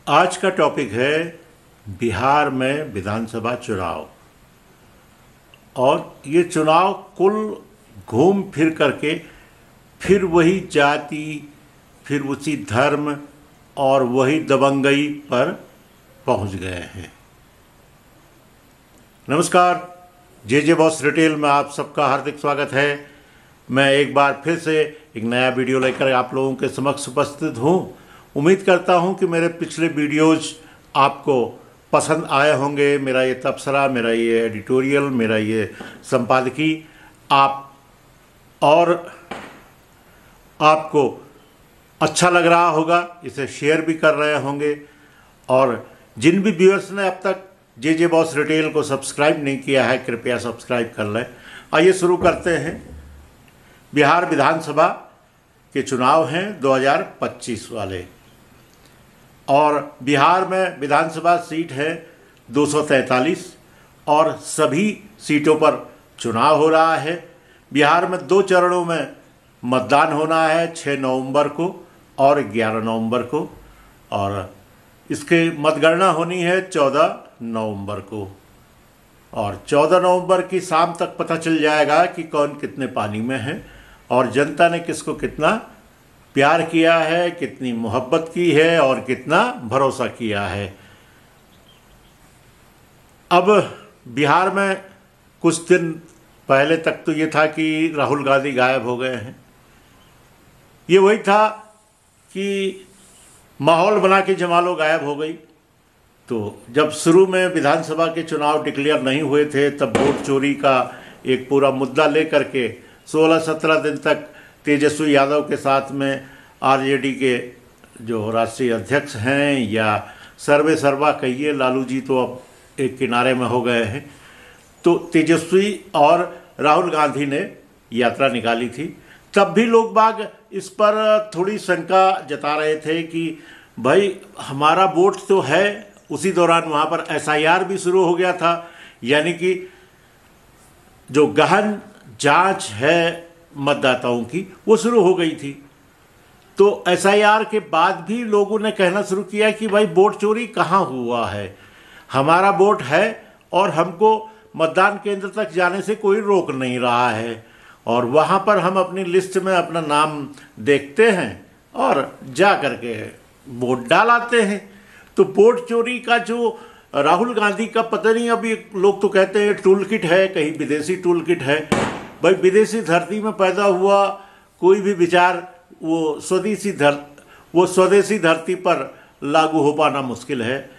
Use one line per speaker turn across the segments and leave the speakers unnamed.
आज का टॉपिक है बिहार में विधानसभा चुनाव। और ये चुनाव कुल घूम फिर करके फिर वही जाति, फिर उसी धर्म और वही दबंगई पर पहुंच गए हैं। नमस्कार, जे बॉस रिटेल में आप सबका हार्दिक स्वागत है। मैं एक बार फिर से एक नया वीडियो लेकर आप लोगों के समक्ष उपस्थित हूँ। उम्मीद करता हूँ कि मेरे पिछले वीडियोज आपको पसंद आए होंगे। मेरा ये तबसरा, मेरा ये एडिटोरियल, मेरा ये संपादकी आपको अच्छा लग रहा होगा, इसे शेयर भी कर रहे होंगे। और जिन भी व्यूअर्स ने अब तक जे बॉस रिटेल को सब्सक्राइब नहीं किया है, कृपया सब्सक्राइब कर लें। आइए शुरू करते हैं। बिहार विधानसभा के चुनाव हैं 2025 वाले, और बिहार में विधानसभा सीट है 243 और सभी सीटों पर चुनाव हो रहा है। बिहार में 2 चरणों में मतदान होना है, 6 नवंबर को और 11 नवंबर को, और इसके मतगणना होनी है 14 नवंबर को। और 14 नवंबर की शाम तक पता चल जाएगा कि कौन कितने पानी में है और जनता ने किसको कितना प्यार किया है, कितनी मोहब्बत की है और कितना भरोसा किया है। अब बिहार में कुछ दिन पहले तक तो ये था कि राहुल गांधी गायब हो गए हैं। ये वही था कि माहौल बना के जमा गायब हो गई। तो जब शुरू में विधानसभा के चुनाव डिक्लेयर नहीं हुए थे, तब वोट चोरी का एक पूरा मुद्दा लेकर के 16-17 दिन तक तेजस्वी यादव के साथ में आरजेडी के जो राष्ट्रीय अध्यक्ष हैं, या सर्वे सर्वा कहिए, लालू जी तो अब एक किनारे में हो गए हैं, तो तेजस्वी और राहुल गांधी ने यात्रा निकाली थी। तब भी लोग बाग इस पर थोड़ी शंका जता रहे थे कि भाई हमारा वोट तो है। उसी दौरान वहाँ पर एसआईआर भी शुरू हो गया था, यानी कि जो गहन जांच है मतदाताओं की वो शुरू हो गई थी। तो एसआईआर के बाद भी लोगों ने कहना शुरू किया कि भाई वोट चोरी कहाँ हुआ है, हमारा वोट है और हमको मतदान केंद्र तक जाने से कोई रोक नहीं रहा है, और वहाँ पर हम अपनी लिस्ट में अपना नाम देखते हैं और जा करके वोट डाल आते हैं। तो वोट चोरी का जो राहुल गांधी का पता नहीं, अभी लोग तो कहते हैं टूल किट है, कहीं विदेशी टूल किट है। भाई विदेशी धरती में पैदा हुआ कोई भी विचार वो स्वदेशी धरती पर लागू हो पाना मुश्किल है।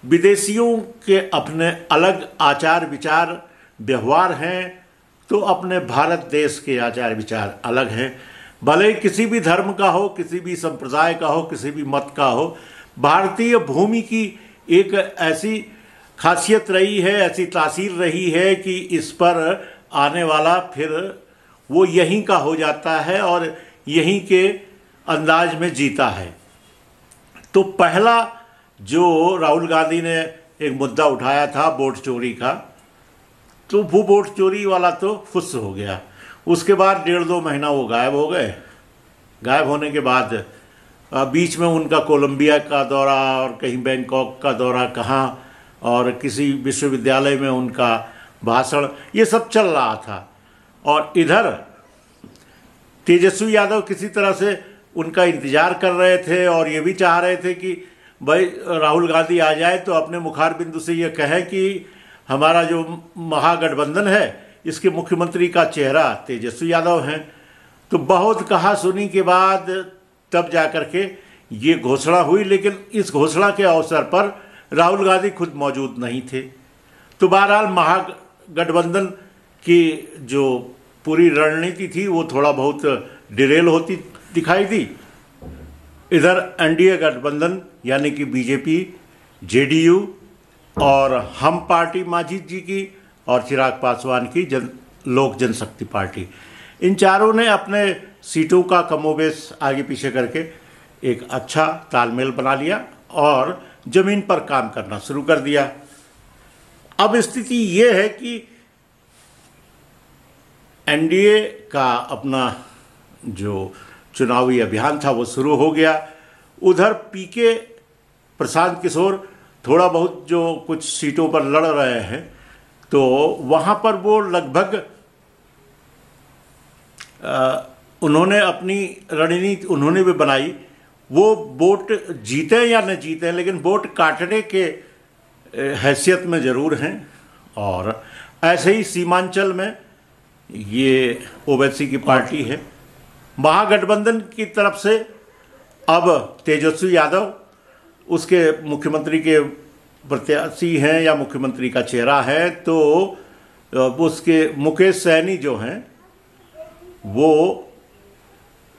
विदेशियों के अपने अलग आचार विचार व्यवहार हैं, तो अपने भारत देश के आचार विचार अलग हैं। भले ही किसी भी धर्म का हो, किसी भी संप्रदाय का हो, किसी भी मत का हो, भारतीय भूमि की एक ऐसी खासियत रही है, ऐसी तासीर रही है कि इस पर आने वाला फिर वो यहीं का हो जाता है और यहीं के अंदाज में जीता है। तो पहला जो राहुल गांधी ने एक मुद्दा उठाया था वोट चोरी का, तो वो वोट चोरी वाला तो फुस हो गया। उसके बाद 1.5-2 महीना वो गायब हो गए। गायब होने के बाद बीच में उनका कोलंबिया का दौरा और कहीं बैंकॉक का दौरा, कहाँ और किसी विश्वविद्यालय में उनका भाषण, ये सब चल रहा था। और इधर तेजस्वी यादव किसी तरह से उनका इंतजार कर रहे थे और ये भी चाह रहे थे कि भाई राहुल गांधी आ जाए तो अपने मुखार बिंदु से ये कहें कि हमारा जो महागठबंधन है इसके मुख्यमंत्री का चेहरा तेजस्वी यादव हैं। तो बहुत कहा सुनी के बाद तब जा कर के ये घोषणा हुई, लेकिन इस घोषणा के अवसर पर राहुल गांधी खुद मौजूद नहीं थे। तो बहरहाल महागठबंधन की जो पूरी रणनीति थी वो थोड़ा बहुत डिरेल होती दिखाई दी। इधर एनडीए गठबंधन यानी कि बीजेपी, जेडीयू और हम पार्टी मांझी जी की और चिराग पासवान की लोक जनशक्ति पार्टी, इन चारों ने अपने सीटों का कमोबेश आगे पीछे करके एक अच्छा तालमेल बना लिया और जमीन पर काम करना शुरू कर दिया। अब स्थिति ये है कि एनडीए का अपना जो चुनावी अभियान था वो शुरू हो गया। उधर पीके प्रशांत किशोर थोड़ा बहुत जो कुछ सीटों पर लड़ रहे हैं, तो वहाँ पर वो लगभग उन्होंने अपनी रणनीति उन्होंने भी बनाई। वो वोट जीते या न जीते, लेकिन वोट काटने के हैसियत में ज़रूर हैं। और ऐसे ही सीमांचल में ये ओवैसी की पार्टी है। महागठबंधन की तरफ से अब तेजस्वी यादव उसके मुख्यमंत्री के प्रत्याशी हैं या मुख्यमंत्री का चेहरा है, तो उसके मुकेश सहनी जो हैं वो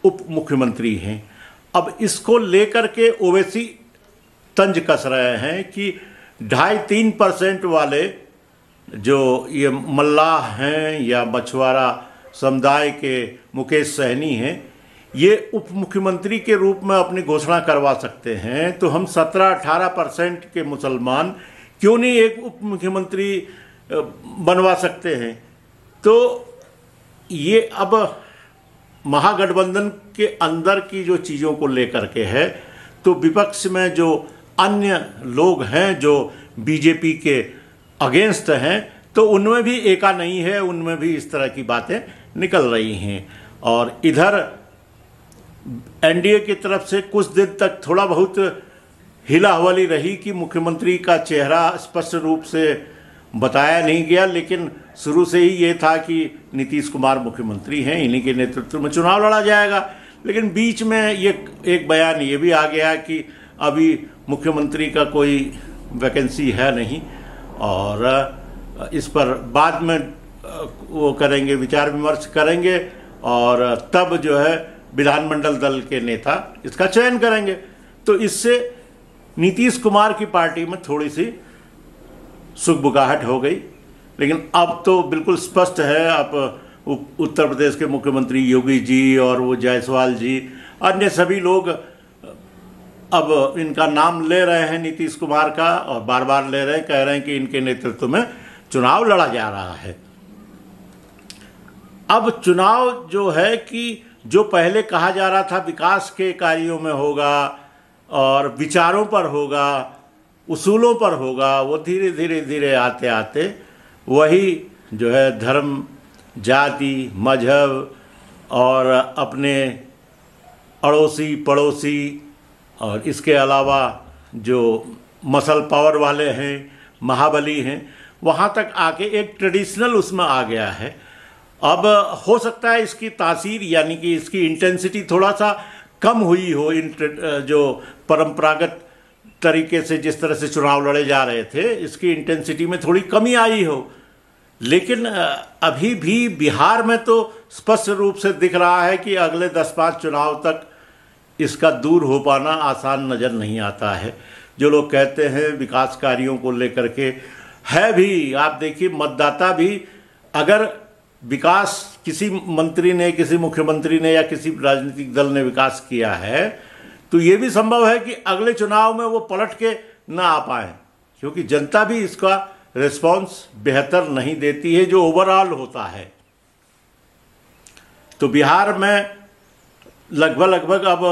उप मुख्यमंत्री हैं। अब इसको लेकर के ओवैसी तंज कस रहे हैं कि 2.5-3% वाले जो ये मल्लाह हैं या मछुआरा समुदाय के मुकेश सहनी हैं, ये उप मुख्यमंत्री के रूप में अपनी घोषणा करवा सकते हैं। तो हम 17-18% के मुसलमान क्यों नहीं एक उप मुख्यमंत्री बनवा सकते हैं। तो ये अब महागठबंधन के अंदर की जो चीज़ों को लेकर के है, तो विपक्ष में जो अन्य लोग हैं जो बीजेपी के अगेंस्ट हैं, तो उनमें भी एका नहीं है, उनमें भी इस तरह की बातें निकल रही हैं। और इधर एनडीए की तरफ से कुछ दिन तक थोड़ा बहुत हिला हवाली रही कि मुख्यमंत्री का चेहरा स्पष्ट रूप से बताया नहीं गया, लेकिन शुरू से ही ये था कि नीतीश कुमार मुख्यमंत्री हैं, इन्हीं के नेतृत्व में चुनाव लड़ा जाएगा। लेकिन बीच में ये एक बयान ये भी आ गया कि अभी मुख्यमंत्री का कोई वैकेंसी है नहीं, और इस पर बाद में वो करेंगे, विचार विमर्श करेंगे, और तब जो है विधानमंडल दल के नेता इसका चयन करेंगे। तो इससे नीतीश कुमार की पार्टी में थोड़ी सी सुगबुगाहट हो गई। लेकिन अब तो बिल्कुल स्पष्ट है, अब उत्तर प्रदेश के मुख्यमंत्री योगी जी और वो जायसवाल जी, अन्य सभी लोग अब इनका नाम ले रहे हैं नीतीश कुमार का, और बार बार ले रहे हैं, कह रहे हैं कि इनके नेतृत्व में चुनाव लड़ा जा रहा है। अब चुनाव जो है कि जो पहले कहा जा रहा था विकास के कार्यों में होगा और विचारों पर होगा, उसूलों पर होगा, वो धीरे धीरे धीरे आते आते वही जो है धर्म, जाति, मजहब और अपने अड़ोसी पड़ोसी और इसके अलावा जो मसल पावर वाले हैं, महाबली हैं, वहाँ तक आके एक ट्रेडिशनल उसमें आ गया है। अब हो सकता है इसकी तासीर यानी कि इसकी इंटेंसिटी थोड़ा सा कम हुई हो, इन जो परंपरागत तरीके से जिस तरह से चुनाव लड़े जा रहे थे, इसकी इंटेंसिटी में थोड़ी कमी आई हो। लेकिन अभी भी बिहार में तो स्पष्ट रूप से दिख रहा है कि अगले 10-5 चुनाव तक इसका दूर हो पाना आसान नज़र नहीं आता है। जो लोग कहते हैं विकास कार्यों को लेकर के है भी, आप देखिए मतदाता भी, अगर विकास किसी मंत्री ने, किसी मुख्यमंत्री ने या किसी राजनीतिक दल ने विकास किया है, तो ये भी संभव है कि अगले चुनाव में वो पलट के ना आ पाए, क्योंकि जनता भी इसका रिस्पॉन्स बेहतर नहीं देती है जो ओवरऑल होता है। तो बिहार में लगभग अब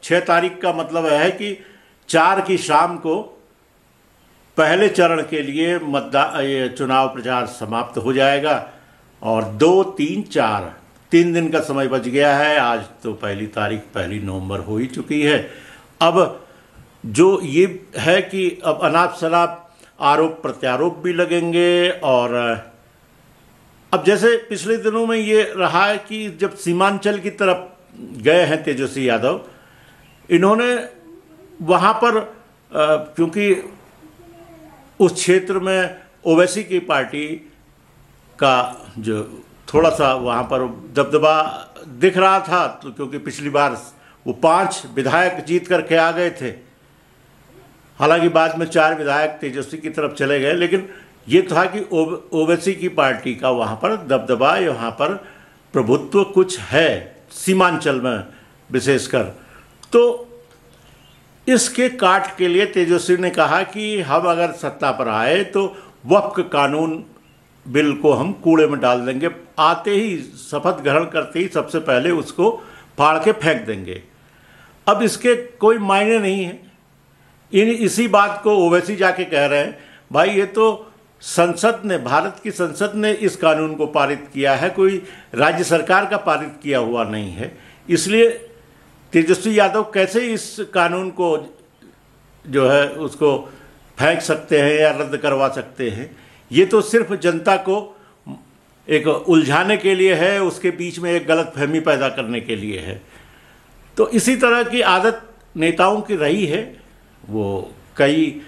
6 तारीख का मतलब है कि 4 की शाम को पहले चरण के लिए ये चुनाव प्रचार समाप्त हो जाएगा, और 2, 3, 4 3 दिन का समय बच गया है। आज तो पहली तारीख 1 नवंबर हो ही चुकी है। अब जो ये है कि अब अनाप शनाप आरोप प्रत्यारोप भी लगेंगे, और अब जैसे पिछले दिनों में ये रहा है कि जब सीमांचल की तरफ गए हैं तेजस्वी यादव, इन्होंने वहाँ पर क्योंकि उस क्षेत्र में ओवैसी की पार्टी का जो थोड़ा सा वहाँ पर दबदबा दिख रहा था, तो क्योंकि पिछली बार वो 5 विधायक जीत करके आ गए थे, हालांकि बाद में 4 विधायक तेजस्वी की तरफ चले गए, लेकिन ये था कि ओवैसी की पार्टी का वहाँ पर दबदबा, वहाँ पर प्रभुत्व कुछ है सीमांचल में विशेषकर। तो इसके काट के लिए तेजस्वी ने कहा कि हम अगर सत्ता पर आए तो वक्फ कानून बिल को हम कूड़े में डाल देंगे, आते ही शपथ ग्रहण करते ही सबसे पहले उसको फाड़ के फेंक देंगे। अब इसके कोई मायने नहीं है, इसी बात को ओवैसी जाके कह रहे हैं, भाई ये तो संसद ने, भारत की संसद ने इस कानून को पारित किया है, कोई राज्य सरकार का पारित किया हुआ नहीं है। इसलिए तेजस्वी यादव कैसे इस कानून को जो है उसको फेंक सकते हैं या रद्द करवा सकते हैं। ये तो सिर्फ जनता को एक उलझाने के लिए है, उसके बीच में एक गलत फहमी पैदा करने के लिए है। तो इसी तरह की आदत नेताओं की रही है। वो कई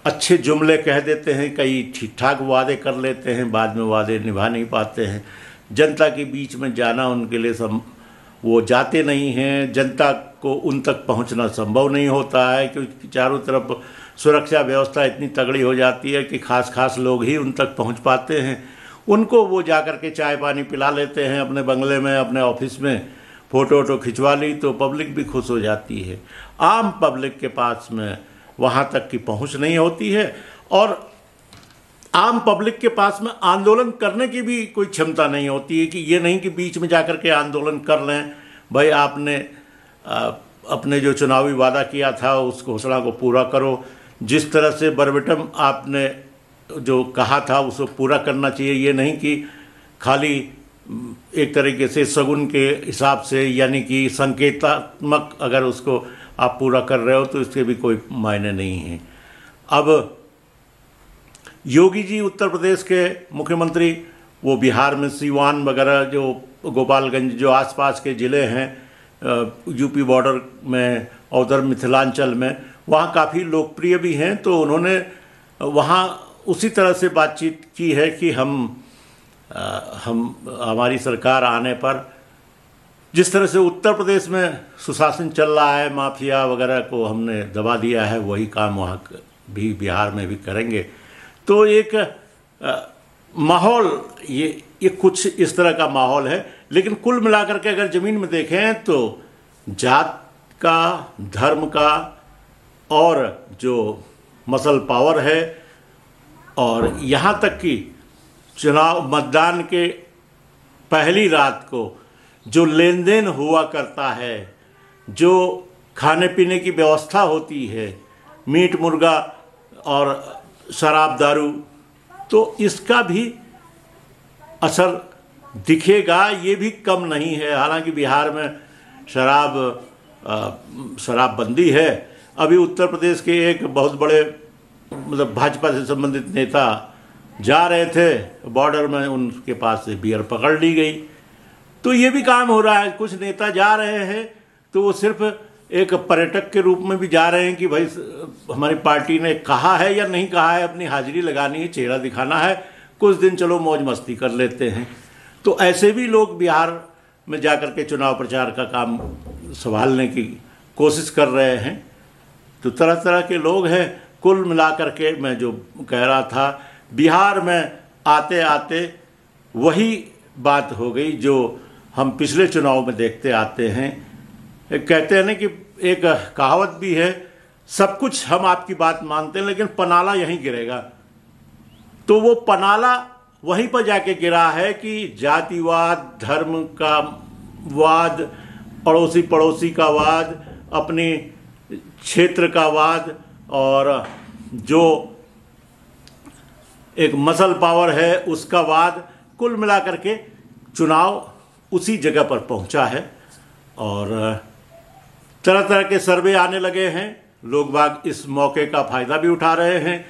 अच्छे जुमले कह देते हैं, कई ठीक ठाक वादे कर लेते हैं, बाद में वादे निभा नहीं पाते हैं। जनता के बीच में जाना उनके लिए वो जाते नहीं हैं। जनता को उन तक पहुंचना संभव नहीं होता है, क्योंकि चारों तरफ सुरक्षा व्यवस्था इतनी तगड़ी हो जाती है कि खास लोग ही उन तक पहुंच पाते हैं। उनको वो जा कर के चाय पानी पिला लेते हैं अपने बंगले में, अपने ऑफिस में, फ़ोटो वोटो खिंचवा ली तो पब्लिक भी खुश हो जाती है। आम पब्लिक के पास में वहाँ तक की पहुँच नहीं होती है, और आम पब्लिक के पास में आंदोलन करने की भी कोई क्षमता नहीं होती है। कि ये नहीं कि बीच में जाकर के आंदोलन कर लें, भाई आपने अपने जो चुनावी वादा किया था उस घोषणा को पूरा करो, जिस तरह से वर्बेटिम आपने जो कहा था उसको पूरा करना चाहिए। ये नहीं कि खाली एक तरीके से शगुन के हिसाब से, यानी कि संकेतात्मक अगर उसको आप पूरा कर रहे हो तो इसके भी कोई मायने नहीं है। अब योगी जी उत्तर प्रदेश के मुख्यमंत्री, वो बिहार में सीवान वगैरह जो गोपालगंज जो आसपास के ज़िले हैं यूपी बॉर्डर में और उधर मिथिलांचल में, वहाँ काफ़ी लोकप्रिय भी हैं। तो उन्होंने वहाँ उसी तरह से बातचीत की है कि हम हमारी सरकार आने पर जिस तरह से उत्तर प्रदेश में सुशासन चल रहा है, माफिया वगैरह को हमने दबा दिया है, वही काम वहाँ भी बिहार में भी करेंगे। तो एक माहौल ये कुछ इस तरह का माहौल है। लेकिन कुल मिलाकर के अगर ज़मीन में देखें तो जात का, धर्म का और जो मसल पावर है, और यहाँ तक कि चुनाव मतदान के पहली रात को जो लेन देन हुआ करता है, जो खाने पीने की व्यवस्था होती है, मीट मुर्गा और शराब दारू, तो इसका भी असर दिखेगा। ये भी कम नहीं है। हालांकि बिहार में शराबबंदी है। अभी उत्तर प्रदेश के एक बहुत बड़े मतलब भाजपा से संबंधित नेता जा रहे थे बॉर्डर में, उनके पास से बियर पकड़ ली गई। तो ये भी काम हो रहा है। कुछ नेता जा रहे हैं तो वो सिर्फ एक पर्यटक के रूप में भी जा रहे हैं कि भाई हमारी पार्टी ने कहा है या नहीं कहा है, अपनी हाजिरी लगानी है, चेहरा दिखाना है, कुछ दिन चलो मौज मस्ती कर लेते हैं। तो ऐसे भी लोग बिहार में जाकर के चुनाव प्रचार का काम संभालने की कोशिश कर रहे हैं। तो तरह तरह के लोग हैं। कुल मिलाकर के मैं जो कह रहा था, बिहार में आते आते वही बात हो गई जो हम पिछले चुनाव में देखते आते हैं। कहते हैं ना कि एक कहावत भी है, सब कुछ हम आपकी बात मानते हैं लेकिन पनाला यहीं गिरेगा। तो वो पनाला वहीं पर जाके गिरा है कि जातिवाद, धर्म का वाद, अड़ोसी पड़ोसी का वाद, अपने क्षेत्र का वाद, और जो एक मसल पावर है उसका वाद, कुल मिलाकर के चुनाव उसी जगह पर पहुंचा है। और तरह तरह के सर्वे आने लगे हैं। लोग बाग इस मौके का फ़ायदा भी उठा रहे हैं।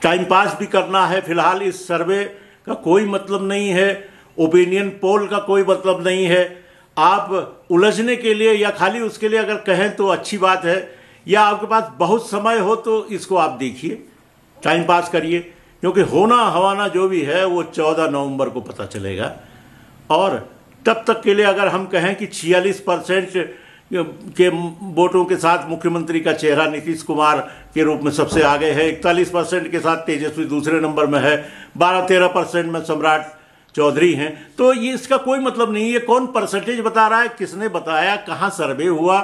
टाइम पास भी करना है। फिलहाल इस सर्वे का कोई मतलब नहीं है, ओपिनियन पोल का कोई मतलब नहीं है। आप उलझने के लिए या खाली उसके लिए अगर कहें तो अच्छी बात है, या आपके पास बहुत समय हो तो इसको आप देखिए, टाइम पास करिए, क्योंकि होना हवाना जो भी है वो 14 नवंबर को पता चलेगा। और तब तक के लिए अगर हम कहें कि 46% के वोटों के साथ मुख्यमंत्री का चेहरा नीतीश कुमार के रूप में सबसे आगे है, 41% के साथ तेजस्वी दूसरे नंबर में है, 12-13% में सम्राट चौधरी हैं, तो ये इसका कोई मतलब नहीं है। कौन परसेंटेज बता रहा है, किसने बताया, कहाँ सर्वे हुआ,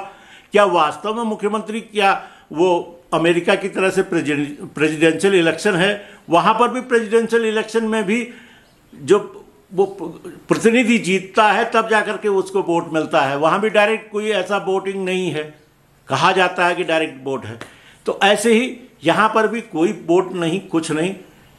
क्या वास्तव में मुख्यमंत्री, क्या वो अमेरिका की तरह से प्रेसिडेंशियल इलेक्शन है, वहाँ पर भी प्रेसिडेंशियल इलेक्शन में भी जो वो प्रतिनिधि जीतता है तब जाकर के उसको वोट मिलता है, वहाँ भी डायरेक्ट कोई ऐसा वोटिंग नहीं है, कहा जाता है कि डायरेक्ट वोट है। तो ऐसे ही यहाँ पर भी कोई वोट नहीं, कुछ नहीं।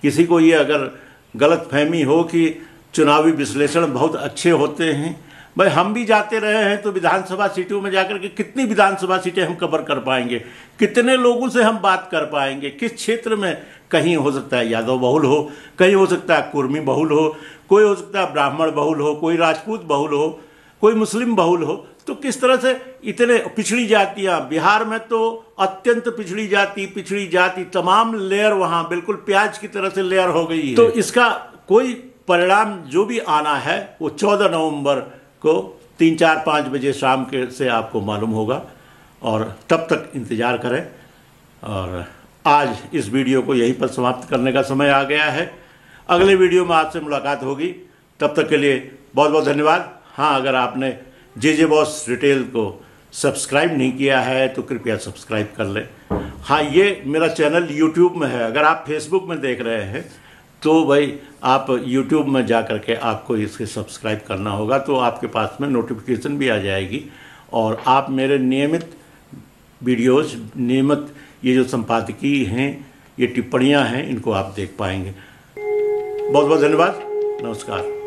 किसी को ये अगर गलतफहमी हो कि चुनावी विश्लेषण बहुत अच्छे होते हैं, भाई हम भी जाते रहे हैं तो विधानसभा सीटों में जाकर के कितनी विधानसभा सीटें हम कवर कर पाएंगे, कितने लोगों से हम बात कर पाएंगे, किस क्षेत्र में कहीं हो सकता है यादव बहुल हो, कहीं हो सकता है कुर्मी बहुल हो, कोई हो सकता है ब्राह्मण बहुल हो, कोई राजपूत बहुल हो, कोई मुस्लिम बहुल हो। तो किस तरह से इतने पिछड़ी जातियां, बिहार में तो अत्यंत पिछड़ी जाति तमाम लेयर वहां बिल्कुल प्याज की तरह से लेयर हो गई है। तो इसका कोई परिणाम जो भी आना है वो 14 नवंबर को 3, 4, 5 बजे शाम के से आपको मालूम होगा, और तब तक इंतज़ार करें। और आज इस वीडियो को यहीं पर समाप्त करने का समय आ गया है। अगले वीडियो में आपसे मुलाकात होगी, तब तक के लिए बहुत बहुत धन्यवाद। हाँ, अगर आपने जे बॉस रिटेल को सब्सक्राइब नहीं किया है तो कृपया सब्सक्राइब कर लें। हाँ, ये मेरा चैनल यूट्यूब में है, अगर आप फेसबुक में देख रहे हैं तो भाई आप यूट्यूब में जा कर के आपको इसके सब्सक्राइब करना होगा, तो आपके पास में नोटिफिकेशन भी आ जाएगी और आप मेरे नियमित वीडियोस, नियमित ये जो संपादकीय हैं, ये टिप्पणियां हैं, इनको आप देख पाएंगे। बहुत बहुत धन्यवाद, नमस्कार।